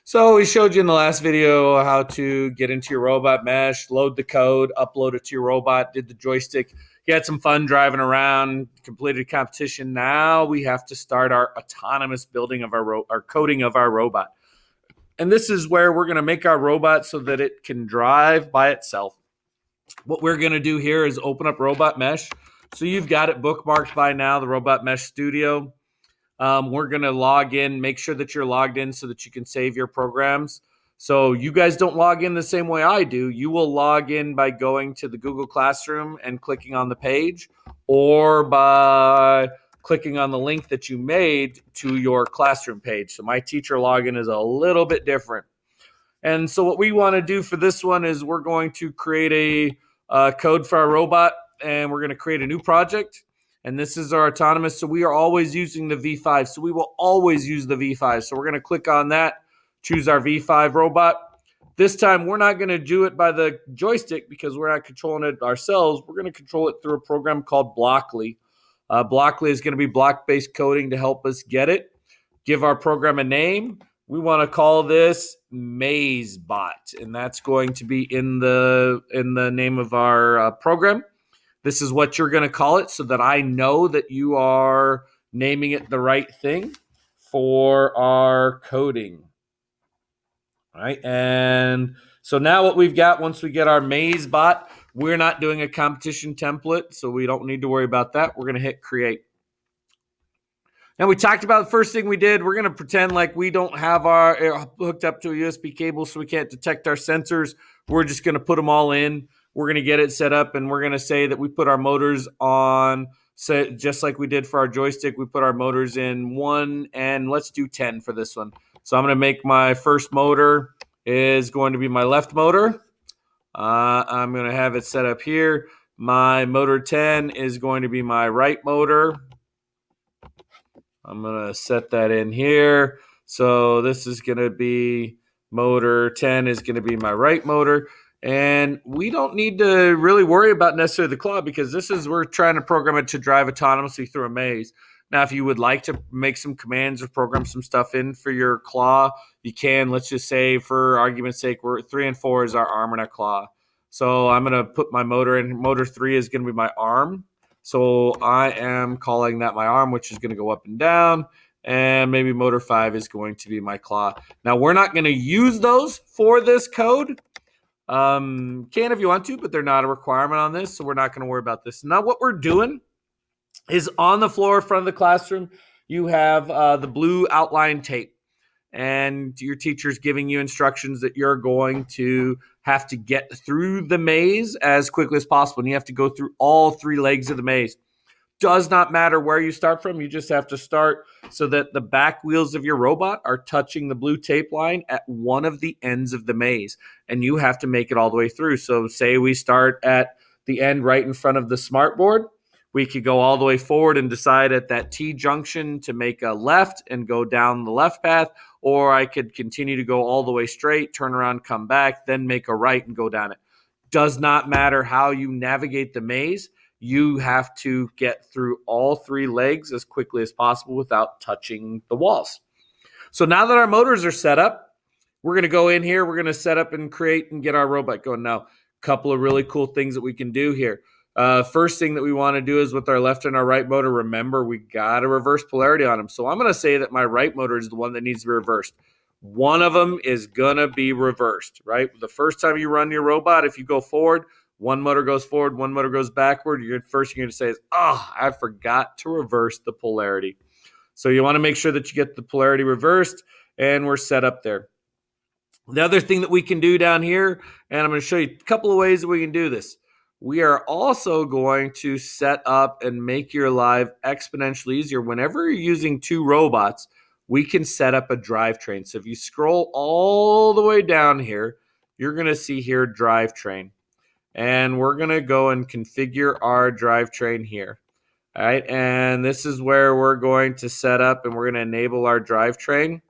So we showed you in the last video how to get into your robot mesh, load the code, upload it to your robot, did the joystick. You had some fun driving around, completed competition. Now we have to start our autonomous building of our coding of our robot. And this is where we're going to make our robot so that it can drive by itself. What we're going to do here is open up Robot Mesh. So you've got it bookmarked by now, the Robotmesh Studio. We're going to log in, make sure that you're logged in so that you can save your programs. So you guys don't log in the same way I do. You will log in by going to the Google Classroom and clicking on the page, or by clicking on the link that you made to your classroom page. So my teacher login is a little bit different. And so what we want to do for this one is we're going to create a code for our robot, and we're going to create a new project. And this is our autonomous. So we are always using the V5. So we will always use the V5. So we're going to click on that, choose our V5 robot. This time we're not going to do it by the joystick because we're not controlling it ourselves. We're going to control it through a program called Blockly. Blockly is going to be block-based coding to help us get it. Give our program a name. We want to call this MazeBot, and that's going to be in the name of our program. This is what you're going to call it so that I know that you are naming it the right thing for our coding. All right, and so now what we've got, once we get our MazeBot, we're not doing a competition template, so we don't need to worry about that. We're going to hit create. Now, we talked about the first thing we did. We're going to pretend like we don't have our hooked up to a USB cable, so we can't detect our sensors. We're just going to put them all in. We're going to get it set up, and we're going to say that we put our motors on, so just like we did for our joystick. We put our motors in 1, and let's do 10 for this one. So I'm going to make my first motor is going to be my left motor. I'm going to have it set up here. My motor 10 is going to be my right motor. I'm going to set that in here. So this is going to be motor 10 is going to be my right motor. And we don't need to really worry about necessarily the claw because we're trying to program it to drive autonomously through a maze. Now, if you would like to make some commands or program some stuff in for your claw, you can. Let's just say, for argument's sake, 3 and 4 is our arm and our claw. So I'm going to put my motor in. Motor 3 is going to be my arm. So I am calling that my arm, which is going to go up and down. And maybe motor 5 is going to be my claw. Now, we're not going to use those for this code. Can if you want to, but they're not a requirement on this. So we're not going to worry about this. Now, what we're doing is on the floor in front of the classroom, you have the blue outline tape. And your teacher's giving you instructions that you're going to have to get through the maze as quickly as possible. And you have to go through all 3 legs of the maze. Does not matter where you start from. You just have to start so that the back wheels of your robot are touching the blue tape line at one of the ends of the maze. And you have to make it all the way through. So say we start at the end right in front of the smart board. We could go all the way forward and decide at that T junction to make a left and go down the left path, or I could continue to go all the way straight, turn around, come back, then make a right and go down it. Does not matter how you navigate the maze. You have to get through all 3 legs as quickly as possible without touching the walls. So now that our motors are set up, we're going to go in here. We're going to set up and create and get our robot going. Now, a couple of really cool things that we can do here. First thing that we want to do is with our left and our right motor, remember, we got to reverse polarity on them. So I'm going to say that my right motor is the one that needs to be reversed. One of them is going to be reversed, right? The first time you run your robot, if you go forward, one motor goes forward, one motor goes backward. First thing you're going to say is, I forgot to reverse the polarity. So you want to make sure that you get the polarity reversed, and we're set up there. The other thing that we can do down here, and I'm going to show you a couple of ways that we can do this. We are also going to set up and make your life exponentially easier. Whenever you're using 2 robots, we can set up a drivetrain. So if you scroll all the way down here, you're going to see here drivetrain. And we're going to go and configure our drivetrain here. All right, and this is where we're going to set up and we're going to enable our drivetrain.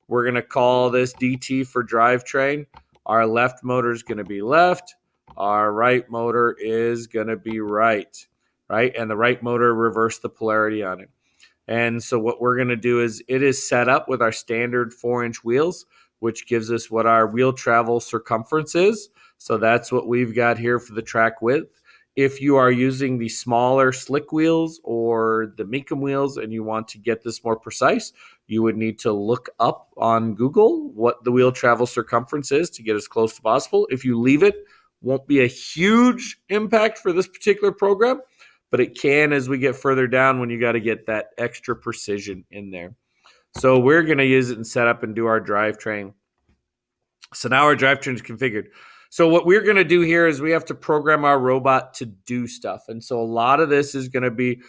We're going to call this DT for drivetrain. Our left motor is going to be left. Our right motor is going to be right? And the right motor, reverse the polarity on it. And so what we're going to do is it is set up with our standard 4-inch wheels. which gives us what our wheel travel circumference is. So that's what we've got here for the track width. If you are using the smaller slick wheels or the Mecum wheels and you want to get this more precise, you would need to look up on Google what the wheel travel circumference is to get as close as possible. If you leave it, won't be a huge impact for this particular program, but it can as we get further down when you got to get that extra precision in there. So we're going to use it and set up and do our drivetrain. So now our drivetrain is configured. So what we're going to do here is we have to program our robot to do stuff. And so a lot of this is going to be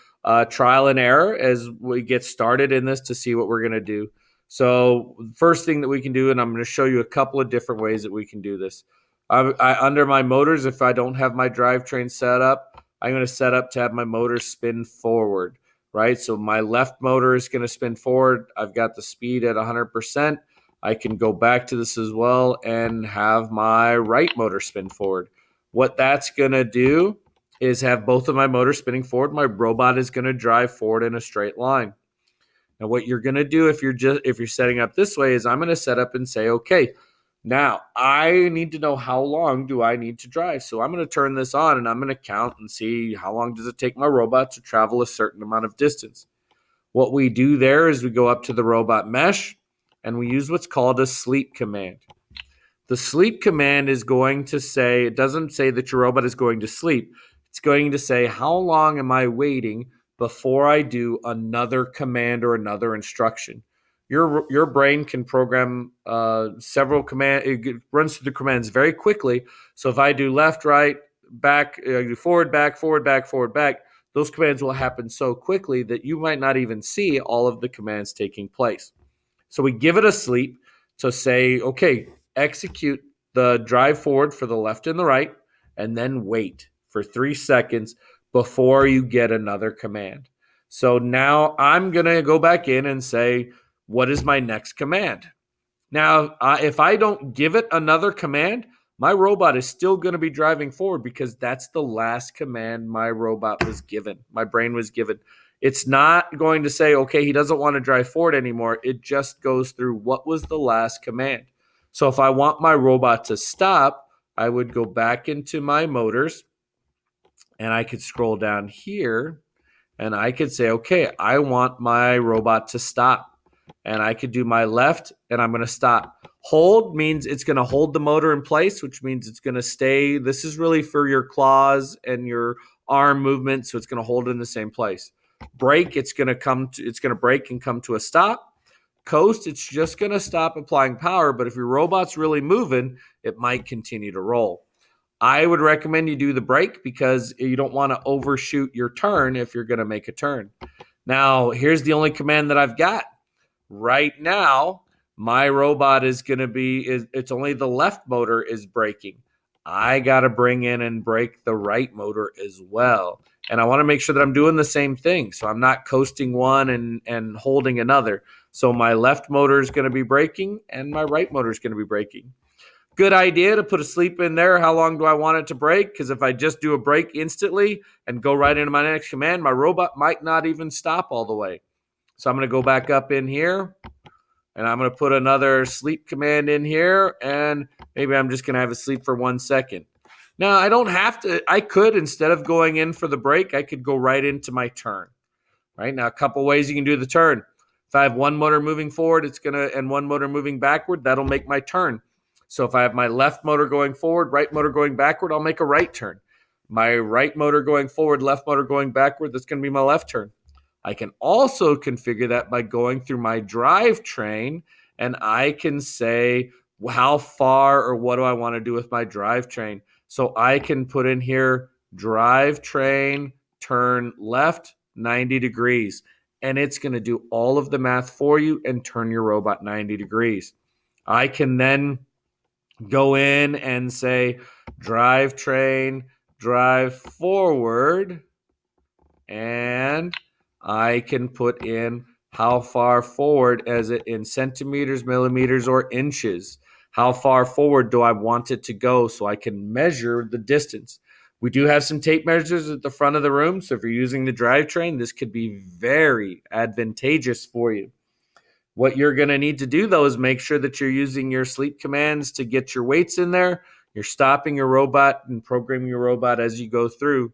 trial and error as we get started in this to see what we're going to do. So first thing that we can do, and I'm going to show you a couple of different ways that we can do this. Under my motors, if I don't have my drivetrain set up, I'm going to set up to have my motor spin forward, right? So my left motor is going to spin forward. I've got the speed at 100%. I can go back to this as well and have my right motor spin forward. What that's going to do is have both of my motors spinning forward. My robot is going to drive forward in a straight line. Now, what you're going to do if you're setting up this way is I'm going to set up and say, okay, now I need to know how long do I need to drive. So I'm going to turn this on and I'm going to count and see how long does it take my robot to travel a certain amount of distance. What we do there is we go up to the robot mesh and we use what's called a sleep command. The sleep command is going to say, it doesn't say that your robot is going to sleep. It's going to say, how long am I waiting before I do another command or another instruction? Your brain can program several commands. It runs through the commands very quickly. So if I do left, right, back, forward, back, forward, back, forward, back, those commands will happen so quickly that you might not even see all of the commands taking place. So we give it a sleep to say, okay, execute the drive forward for the left and the right, and then wait for 3 seconds before you get another command. So now I'm going to go back in and say, what is my next command? Now, if I don't give it another command, my robot is still going to be driving forward because that's the last command my robot was given, my brain was given. It's not going to say, okay, he doesn't want to drive forward anymore. It just goes through what was the last command. So if I want my robot to stop, I would go back into my motors and I could scroll down here and I could say, okay, I want my robot to stop. And I could do my left and I'm going to stop. Hold means it's going to hold the motor in place, which means it's going to stay. This is really for your claws and your arm movement. So it's going to hold it in the same place. Brake, it's going to brake and come to a stop. Coast, it's just going to stop applying power. But if your robot's really moving, it might continue to roll. I would recommend you do the brake because you don't want to overshoot your turn if you're going to make a turn. Now, here's the only command that I've got. Right now, my robot is going to be, it's only the left motor is braking. I got to bring in and brake the right motor as well. And I want to make sure that I'm doing the same thing. So I'm not coasting one and holding another. So my left motor is going to be braking and my right motor is going to be braking. Good idea to put a sleep in there. How long do I want it to brake? Because if I just do a brake instantly and go right into my next command, my robot might not even stop all the way. So I'm going to go back up in here and I'm going to put another sleep command in here. And maybe I'm just going to have a sleep for 1 second. Now I don't have to, I could, instead of going in for the brake, I could go right into my turn. Right now, a couple ways you can do the turn. If I have one motor moving forward, and one motor moving backward, that'll make my turn. So if I have my left motor going forward, right motor going backward, I'll make a right turn. My right motor going forward, left motor going backward, that's going to be my left turn. I can also configure that by going through my drivetrain, and I can say how far or what do I want to do with my drivetrain. So I can put in here drivetrain, turn left 90 degrees, and it's going to do all of the math for you and turn your robot 90 degrees. I can then go in and say drivetrain, drive forward, and I can put in how far forward as it in centimeters, millimeters, or inches. How far forward do I want it to go so I can measure the distance? We do have some tape measures at the front of the room, so if you're using the drivetrain, this could be very advantageous for you. What you're going to need to do, though, is make sure that you're using your sleep commands to get your weights in there. You're stopping your robot and programming your robot as you go through.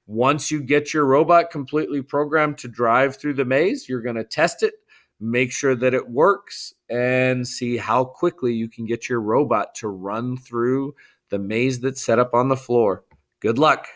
Once you get your robot completely programmed to drive through the maze, you're going to test it, make sure that it works, and see how quickly you can get your robot to run through the maze that's set up on the floor. Good luck.